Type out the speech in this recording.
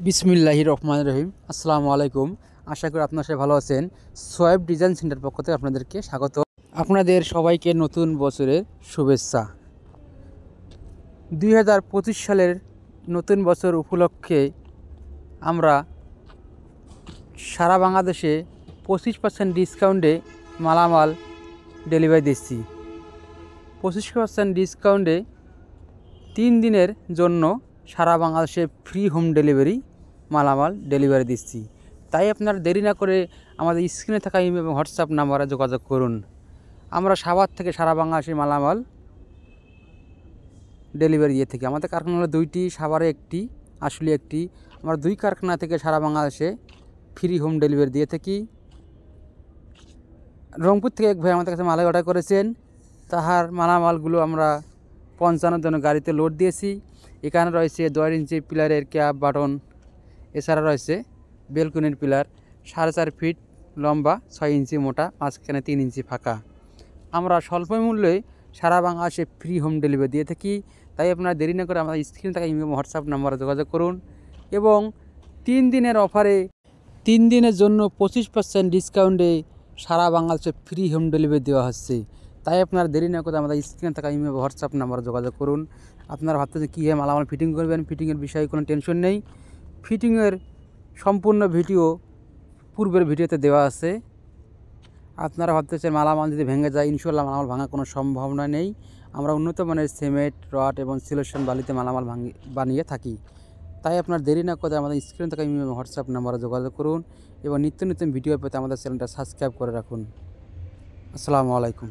বিসমিল্লাহির রহমানির রহিম। আসসালামু আলাইকুম। আশা করি আপনারা সবাই ভালো আছেন। সোয়েব ডিজাইন সেন্টার পক্ষ থেকে আপনাদেরকে স্বাগত। আপনাদের সবাইকে নতুন বছরের শুভেচ্ছা। 2025 সালের নতুন বছর উপলক্ষে আমরা সারা বাংলাদেশে 25% ডিসকাউন্টে মালামাল ডেলিভারি দিচ্ছি। 25% ডিসকাউন্টে 3 দিনের জন্য সারা বাংলাদেশে ফ্রি হোম ডেলিভারি মালামাল ডেলিভারি দিচ্ছি। তাই আপনারা দেরি না করে আমাদের স্ক্রিনে থাকা ইমেল এবং হোয়াটসঅ্যাপ নাম্বারে যোগাযোগ করুন। আমরা সাভার থেকে সারা বাংলাদেশে মালামাল ডেলিভারি দিয়ে থাকি। আমাদের কারখানা হলো 2টি, সাভারে একটি, আসলে একটি। আমরা 2 কারখানা থেকে সারা বাংলাদেশে ফ্রি হোম ডেলিভারি দিয়ে থাকি। রংপুর থেকে এক ভাই আমাদের কাছে মাল অর্ডার করেছেন, তাহার মালামালগুলো আমরা 55 জন গাড়িতে লোড দিয়েছি। এখানে রয়েছে 10 ইঞ্চি পিলারের ক্যাপ বাটন, এছাড়া রয়েছে বেলকনির পিলার 4.5 ফিট লম্বা, 6 ইঞ্চি মোটা, মাঝখানে 3 ইঞ্চি ফাঁকা। আমরা স্বল্প মূল্যে সারা বাংলাদেশে ফ্রি হোম ডেলিভারি দিয়ে থাকি। তাই আপনারা দেরি না করে আমাদের স্ক্রিনে থাকা ইমেল হোয়াটসঅ্যাপ নাম্বারে যোগাযোগ করুন। এবং 3 দিনের অফারে 3 দিনের জন্য 25% ডিসকাউন্টে সারা বাংলাদেশে ফ্রি হোম ডেলিভারি দেওয়া হচ্ছে। তাই আপনারা দেরি না করে আমাদের স্ক্রিনে থাকা ইমেল হোয়াটসঅ্যাপ নাম্বারে যোগাযোগ করুন। আপনারা ভাবতেছেন কীভাবে মালামাল ফিটিং করবেন, ফিটিংয়ের বিষয়ে কোনো টেনশন নেই। ফিটিংয়ের সম্পূর্ণ ভিডিও পূর্বের ভিডিওতে দেওয়া আছে। আপনারা ভাবতেছেন মালামাল যদি ভেঙে যায়, ইনশাআল্লাহ মালামাল ভাঙার কোনো সম্ভাবনা নেই। আমরা উন্নত মানের সিমেন্ট, রড এবং সিলেকশন বালিতে মালামাল বানিয়ে থাকি। তাই আপনার দেরি না করে আমাদের স্ক্রিনে থাকা ইমেল হোয়াটসঅ্যাপ নাম্বারে যোগাযোগ করুন এবং নিত্য নতুন ভিডিও পেতে আমাদের চ্যানেলটা সাবস্ক্রাইব করে রাখুন। আসসালামু আলাইকুম।